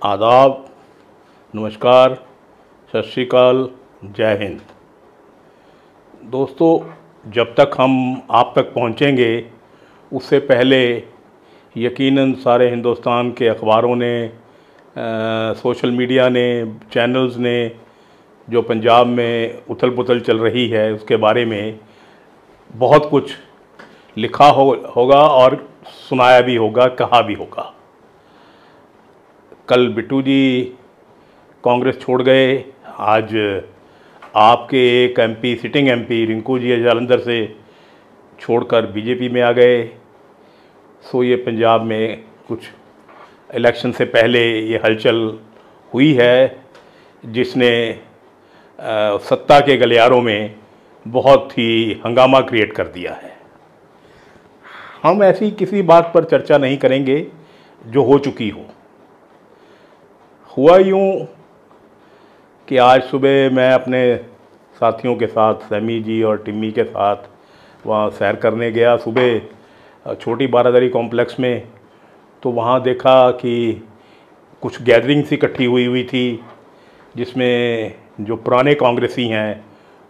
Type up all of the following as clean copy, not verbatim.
आदाब, नमस्कार, सत श्री अकाल, जय हिंद। दोस्तों, जब तक हम आप तक पहुंचेंगे उससे पहले यकीनन सारे हिंदुस्तान के अखबारों ने, सोशल मीडिया ने, चैनल्स ने जो पंजाब में उथल पुथल चल रही है उसके बारे में बहुत कुछ लिखा होगा और सुनाया भी होगा, कहा भी होगा। कल बिट्टू जी कांग्रेस छोड़ गए। आज आपके एक MP, sitting MP Rinku ji Jalandhar से छोड़कर बीजेपी में आ गए। सो ये पंजाब में कुछ इलेक्शन से पहले ये हलचल हुई है जिसने सत्ता के गलियारों में बहुत ही हंगामा क्रिएट कर दिया है। हम ऐसी किसी बात पर चर्चा नहीं करेंगे जो हो चुकी हो। हुआ यूँ कि आज सुबह मैं अपने साथियों के साथ, सैमी जी और टिम्मी के साथ वहाँ सैर करने गया सुबह छोटी बारादरी कॉम्प्लेक्स में। तो वहाँ देखा कि कुछ गैदरिंग्स इकट्ठी हुई थी जिसमें जो पुराने कांग्रेसी हैं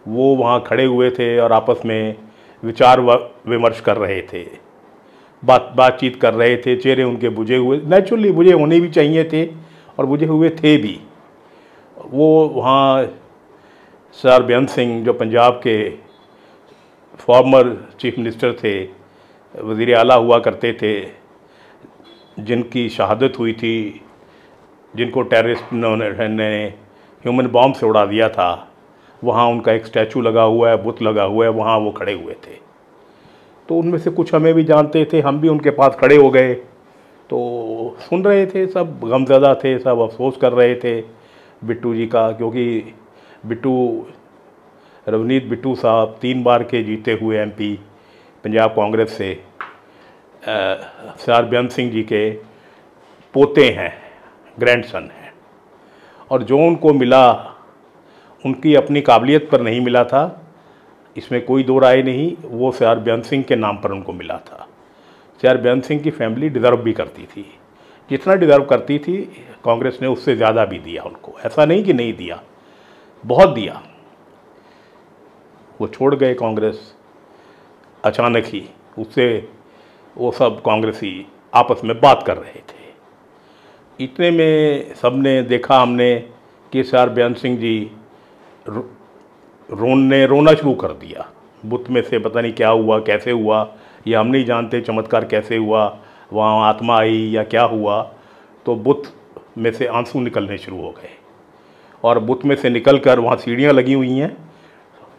वो वहाँ खड़े हुए थे और आपस में विचार विमर्श कर रहे थे, बातचीत कर रहे थे। चेहरे उनके बुझे हुए, नेचुरली बुझे होने भी चाहिए थे और बुझे हुए थे भी। वो वहाँ सर बेअंत सिंह जो पंजाब के फॉर्मर चीफ मिनिस्टर थे, वज़ीर आला हुआ करते थे, जिनकी शहादत हुई थी, जिनको टेररिस्ट ने ह्यूमन बॉम्ब से उड़ा दिया था, वहाँ उनका एक स्टैचू लगा हुआ है, बुत लगा हुआ है, वहाँ वो खड़े हुए थे। तो उनमें से कुछ हमें भी जानते थे, हम भी उनके पास खड़े हो गए। तो सुन रहे थे, सब गमज़दा थे, सब अफसोस कर रहे थे बिट्टू जी का, क्योंकि रवनीत बिट्टू साहब 3 बार के जीते हुए एमपी पंजाब कांग्रेस से सर बेअंत सिंह जी के पोते हैं, ग्रैंडसन हैं। और जो उनको मिला उनकी अपनी काबिलियत पर नहीं मिला था, इसमें कोई दो राय नहीं। वो सर बेअंत सिंह के नाम पर उनको मिला था। सर बेअंत सिंह की फैमिली डिज़र्व भी करती थी, जितना डिज़र्व करती थी कांग्रेस ने उससे ज़्यादा भी दिया उनको। ऐसा नहीं कि नहीं दिया, बहुत दिया। वो छोड़ गए कांग्रेस अचानक ही। उससे वो सब कांग्रेसी आपस में बात कर रहे थे। इतने में सबने देखा, हमने, कि सर बेअंत सिंह जी रोना शुरू कर दिया। बुत में से पता नहीं क्या हुआ, कैसे हुआ, ये हम नहीं जानते चमत्कार कैसे हुआ, वहाँ आत्मा आई या क्या हुआ। तो बुत में से आंसू निकलने शुरू हो गए और बुत में से निकलकर, वहाँ सीढ़ियाँ लगी हुई हैं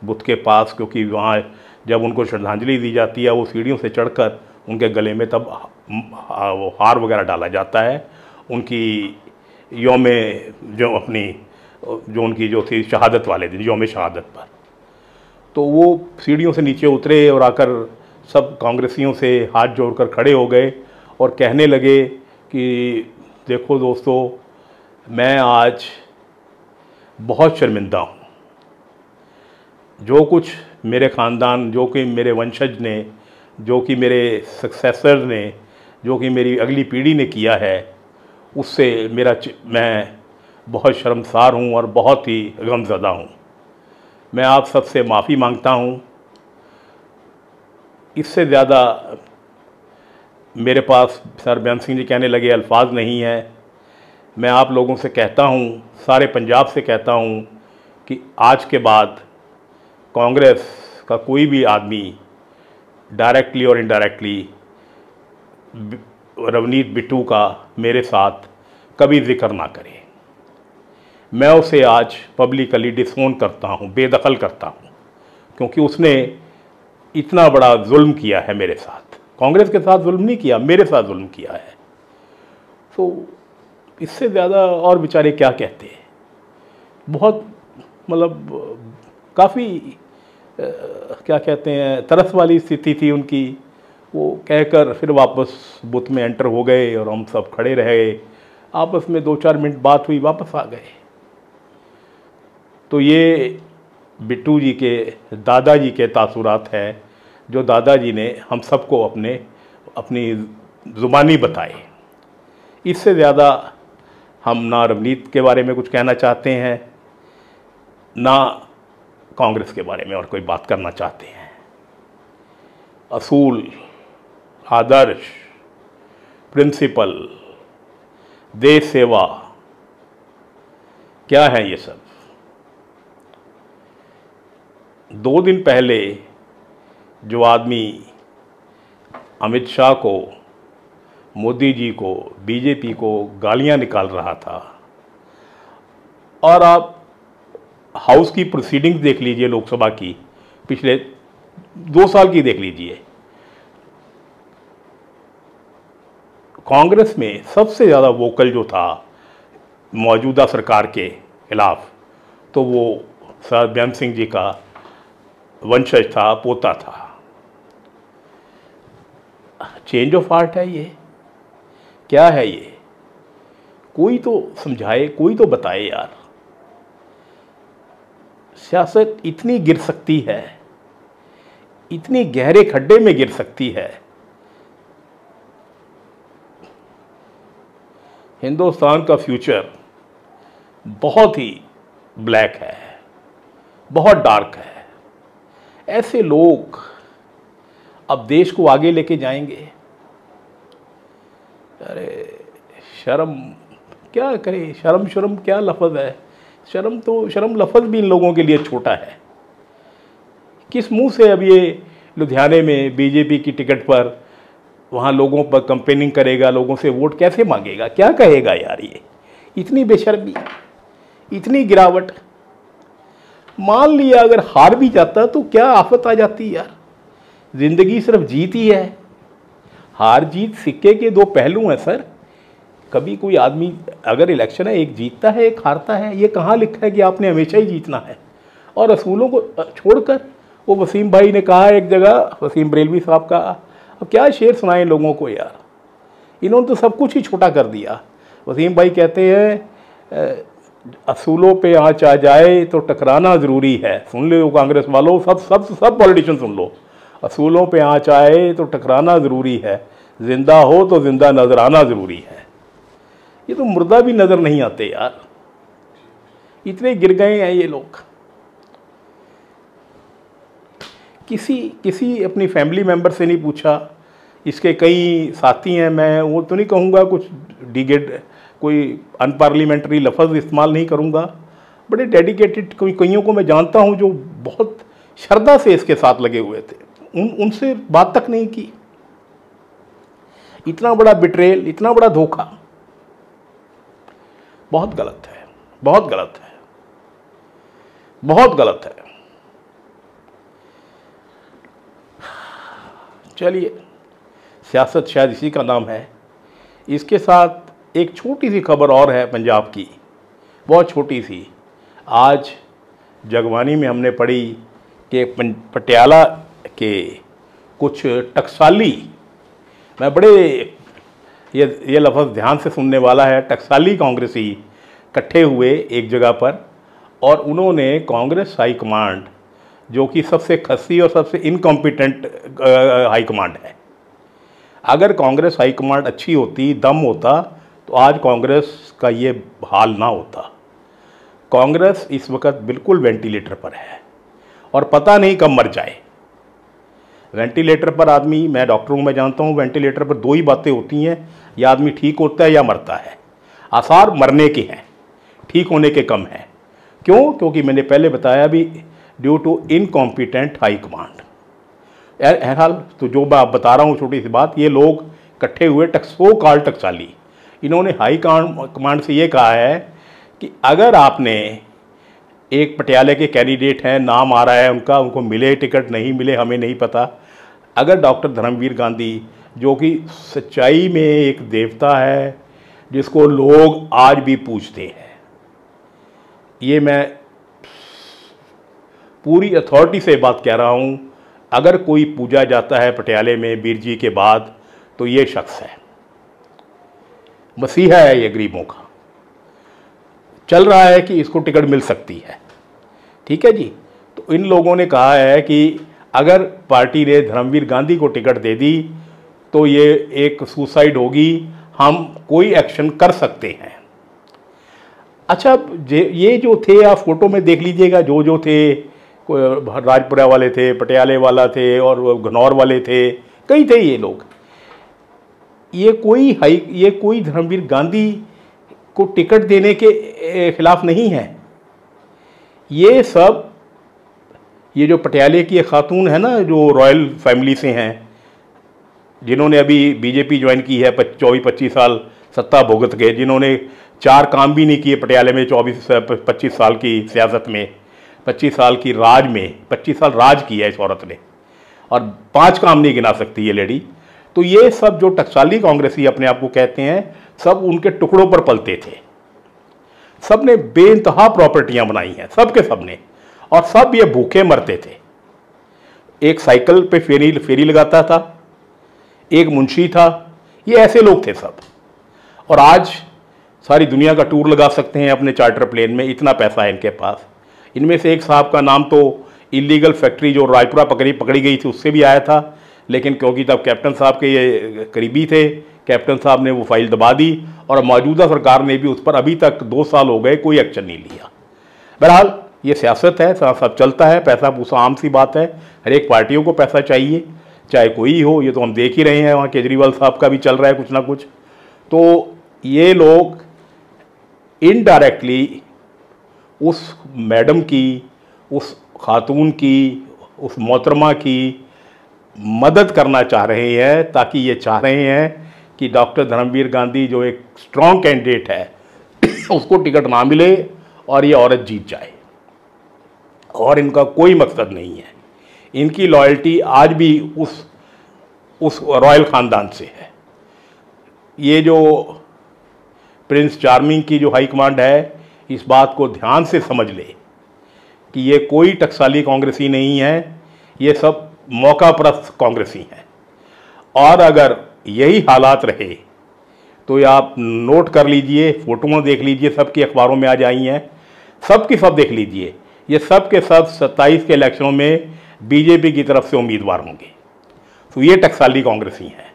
बुत के पास, क्योंकि वहाँ जब उनको श्रद्धांजलि दी जाती है वो सीढ़ियों से चढ़कर उनके गले में तब वो हार वगैरह डाला जाता है उनकी यौम, जो उनकी जो थी शहादत वाले दिन, यौम शहादत पर। तो वो सीढ़ियों से नीचे उतरे और आकर सब कांग्रेसियों से हाथ जोड़कर खड़े हो गए और कहने लगे कि देखो दोस्तों, मैं आज बहुत शर्मिंदा हूँ। जो कुछ मेरे ख़ानदान, जो कि मेरे वंशज ने, जो कि मेरे सक्सेसर ने, जो कि मेरी अगली पीढ़ी ने किया है, उससे मैं बहुत शर्मसार हूँ और बहुत ही गमज़दा हूँ। मैं आप सबसे माफ़ी मांगता हूँ। इससे ज़्यादा मेरे पास, सर बेअंत सिंह जी कहने लगे, अल्फाज नहीं है। मैं आप लोगों से कहता हूँ, सारे पंजाब से कहता हूँ कि आज के बाद कांग्रेस का कोई भी आदमी डायरेक्टली और इनडायरेक्टली रवनीत बिट्टू का मेरे साथ कभी जिक्र ना करे। मैं उसे आज पब्लिकली डिसोन करता हूँ, बेदखल करता हूँ, क्योंकि उसने इतना बड़ा जुल्म किया है मेरे साथ। कांग्रेस के साथ जुल्म नहीं किया, मेरे साथ जुल्म किया है। तो इससे ज़्यादा और बेचारे क्या कहते हैं। बहुत मतलब काफ़ी क्या कहते हैं, तरस वाली स्थिति थी उनकी। वो कहकर फिर वापस बुत में एंटर हो गए और हम सब खड़े रहे। आपस में 2-4 मिनट बात हुई, वापस आ गए। तो ये बिट्टू जी के दादाजी के तासुरात है, जो दादाजी ने हम सबको अपनी ज़ुबानी बताए। इससे ज़्यादा हम ना रवनीत के बारे में कुछ कहना चाहते हैं, ना कांग्रेस के बारे में और कोई बात करना चाहते हैं। असूल, आदर्श, प्रिंसिपल, देश सेवा, क्या है ये सब? 2 दिन पहले जो आदमी अमित शाह को, मोदी जी को, बीजेपी को गालियां निकाल रहा था, और आप हाउस की प्रोसीडिंग्स देख लीजिए, लोकसभा की पिछले 2 साल की देख लीजिए। कांग्रेस में सबसे ज़्यादा वोकल जो था मौजूदा सरकार के खिलाफ, तो वो सर बेअंत सिंह जी का वंशज था, पोता था। चेंज ऑफ हार्ट है ये? क्या है ये? कोई तो समझाए, कोई तो बताए यार। सियासत इतनी गिर सकती है, इतनी गहरे खड्डे में गिर सकती है। हिंदुस्तान का फ्यूचर बहुत ही ब्लैक है, बहुत डार्क है। ऐसे लोग अब देश को आगे लेके जाएंगे? अरे शर्म, क्या करे? शर्म शर्म क्या लफ्ज़ है? शर्म लफ्ज़ भी इन लोगों के लिए छोटा है। किस मुंह से अब ये लुधियाने में बीजेपी की टिकट पर वहाँ लोगों पर कैंपेनिंग करेगा, लोगों से वोट कैसे मांगेगा? क्या कहेगा यार? ये इतनी बेशर्मी, इतनी गिरावट। मान लिया अगर हार भी जाता तो क्या आफत आ जाती यार? जिंदगी सिर्फ जीत ही है। हार जीत सिक्के के 2 पहलू हैं सर। कभी कोई आदमी अगर इलेक्शन है, एक जीतता है, एक हारता है। ये कहाँ लिखा है कि आपने हमेशा ही जीतना है? और असूलों को छोड़कर, वो वसीम भाई ने कहा एक जगह, वसीम बरेलवी साहब का, अब क्या शेर सुनाएं लोगों को यार? इन्होंने तो सब कुछ ही छोटा कर दिया। वसीम भाई कहते हैं असूलों पे आँच आ जाए तो टकराना ज़रूरी है। सुन लो कांग्रेस वालों, सब पॉलिटिशियन सुन लो। असूलों पे आँच आए तो टकराना ज़रूरी है, जिंदा हो तो जिंदा नजर आना ज़रूरी है। ये तो मुर्दा भी नज़र नहीं आते यार, इतने गिर गए हैं ये लोग। किसी अपनी फैमिली मेंबर से नहीं पूछा। इसके कई साथी हैं, मैं वो तो नहीं कहूँगा कुछ कोई अनपार्लियामेंट्री लफ्ज़ इस्तेमाल नहीं करूँगा। बड़े डेडिकेटेड कईयों को मैं जानता हूँ जो बहुत श्रद्धा से इसके साथ लगे हुए थे। उनसे बात तक नहीं की। इतना बड़ा बिट्रेल, इतना बड़ा धोखा, बहुत गलत है, बहुत गलत है, बहुत गलत है। चलिए, सियासत शायद इसी का नाम है। इसके साथ एक छोटी सी खबर और है पंजाब की, बहुत छोटी सी। आज जगबानी में हमने पढ़ी कि पटियाला के कुछ टकसाली, मैं बड़े ये लफ्ज़ ध्यान से सुनने वाला है, टकसाली कांग्रेसी इकट्ठे हुए एक जगह पर, और उन्होंने कांग्रेस हाईकमांड, जो कि सबसे खस्सी और सबसे इनकॉम्पिटेंट हाईकमांड है, अगर कांग्रेस हाईकमांड अच्छी होती, दम होता, तो आज कांग्रेस का ये हाल ना होता। कांग्रेस इस वक्त बिल्कुल वेंटिलेटर पर है और पता नहीं कब मर जाए। वेंटिलेटर पर आदमी, मैं डॉक्टर हूँ, मैं जानता हूँ वेंटिलेटर पर 2 ही बातें होती हैं, या आदमी ठीक होता है या मरता है। आसार मरने के हैं, ठीक होने के कम हैं। क्यों? क्योंकि मैंने पहले बताया भी, due to incompetent high command. बहरहाल, तो जो मैं आप बता रहा हूँ छोटी सी बात, ये लोग इकट्ठे हुए सो कॉल टकसाली, इन्होंने हाई कमांड से ये कहा है कि अगर आपने एक पटियाले के कैंडिडेट हैं, नाम आ रहा है उनका, उनको मिले टिकट, नहीं मिले हमें नहीं पता, अगर डॉक्टर धर्मवीर गांधी, जो कि सच्चाई में एक देवता है जिसको लोग आज भी पूजते हैं, ये मैं पूरी अथॉरिटी से बात कह रहा हूँ, अगर कोई पूजा जाता है पटियाले में वीर जी के बाद, तो ये शख्स है, मसीहा है ये गरीबों का। चल रहा है कि इसको टिकट मिल सकती है, ठीक है जी। तो इन लोगों ने कहा है कि अगर पार्टी ने धर्मवीर गांधी को टिकट दे दी तो ये एक सुसाइड होगी, हम कोई एक्शन कर सकते हैं। अच्छा, ये जो थे आप फोटो में देख लीजिएगा, जो जो थे, राजपुरा वाले थे, पटियाले वाला थे और घनौर वाले थे, कई थे ये लोग। ये कोई धर्मवीर गांधी को टिकट देने के खिलाफ नहीं है। ये सब, ये जो पटियाले की एक खातून है ना, जो रॉयल फैमिली से हैं, जिन्होंने अभी बीजेपी ज्वाइन की है, 24-25 साल सत्ता भुगत के, जिन्होंने 4 काम भी नहीं किए पटियाले में 24-25 साल की सियासत में, 25 साल की राज में, 25 साल राज किया इस औरत ने, और 5 काम नहीं गिना सकती ये लेडी। तो ये सब जो टकसाली कांग्रेसी अपने आप को कहते हैं, सब उनके टुकड़ों पर पलते थे। सब ने बेइंतहा प्रॉपर्टियां बनाई हैं, सब के सब ने, और सब ये भूखे मरते थे। एक साइकिल पे फेरी लगाता था, एक मुंशी था, ये ऐसे लोग थे सब। और आज सारी दुनिया का टूर लगा सकते हैं अपने चार्टर प्लेन में, इतना पैसा है इनके पास। इनमें से एक साहब का नाम तो इलीगल फैक्ट्री जो राजपुरा पकड़ी गई थी उससे भी आया था, लेकिन क्योंकि तब कैप्टन साहब के ये करीबी थे, कैप्टन साहब ने वो फाइल दबा दी, और मौजूदा सरकार ने भी उस पर अभी तक 2 साल हो गए कोई एक्शन नहीं लिया। बहरहाल ये सियासत है, सब चलता है, पैसा पूसा आम सी बात है, हर एक पार्टियों को पैसा चाहिए, चाहे कोई हो। ये तो हम देख ही रहे हैं, वहाँ केजरीवाल साहब का भी चल रहा है कुछ ना कुछ। तो ये लोग इनडायरेक्टली उस मैडम की, उस खातून की, उस मोहतरमा की मदद करना चाह रहे हैं, ताकि ये चाह रहे हैं कि डॉक्टर धर्मवीर गांधी जो एक स्ट्रॉन्ग कैंडिडेट है उसको टिकट ना मिले और ये औरत जीत जाए। और इनका कोई मकसद नहीं है, इनकी लॉयल्टी आज भी उस रॉयल ख़ानदान से है। ये जो प्रिंस चार्मिंग की जो हाई कमांड है, इस बात को ध्यान से समझ ले कि ये कोई टकसाली कांग्रेसी नहीं है, ये सब मौकापरस्त कांग्रेसी हैं। और अगर यही हालात रहे तो ये आप नोट कर लीजिए, फोटोआं देख लीजिए, सबकी अखबारों में आज आई हैं, सब की सब देख लीजिए, ये सब के सब 27 के इलेक्शनों में बीजेपी की तरफ से उम्मीदवार होंगे। तो ये टकसाली कांग्रेसी हैं।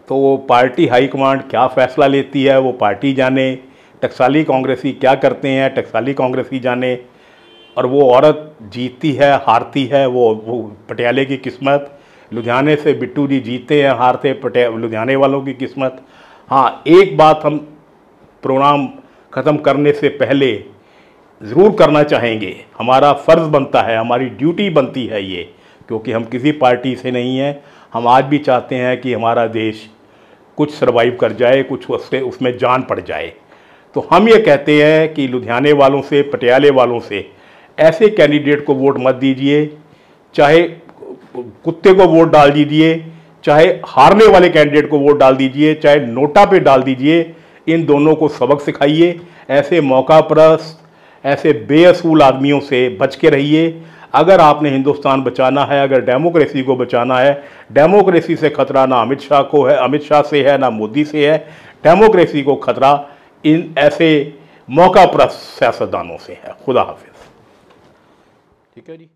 तो वो पार्टी हाईकमांड क्या फैसला लेती है वो पार्टी जाने, टकसाली कांग्रेसी क्या करते हैं टकसाली कांग्रेसी जाने। और वो औरत जीतती है हारती है, वो पटियाले की किस्मत, लुधियाने से बिट्टू जी जीतते हैं हारते लुधियाने वालों की किस्मत। हाँ, एक बात हम प्रोग्राम ख़त्म करने से पहले ज़रूर करना चाहेंगे, हमारा फ़र्ज़ बनता है, हमारी ड्यूटी बनती है ये, क्योंकि हम किसी पार्टी से नहीं हैं। हम आज भी चाहते हैं कि हमारा देश कुछ सर्वाइव कर जाए, कुछ उसमें जान पड़ जाए। तो हम ये कहते हैं कि लुधियाने वालों से, पटियाले वालों से ऐसे कैंडिडेट को वोट मत दीजिए, चाहे कुत्ते को वोट डाल दीजिए, चाहे हारने वाले कैंडिडेट को वोट डाल दीजिए, चाहे नोटा पे डाल दीजिए। इन दोनों को सबक सिखाइए, ऐसे मौकापरस्त, ऐसे बेअसूल आदमियों से बच के रहिए। अगर आपने हिंदुस्तान बचाना है, अगर डेमोक्रेसी को बचाना है, डेमोक्रेसी से खतरा ना अमित शाह को है, अमित शाह से है, ना मोदी से है, डेमोक्रेसी को खतरा इन ऐसे मौकापरस्त सियासतदानों से है। खुदा हाफिज। ठीक है जी।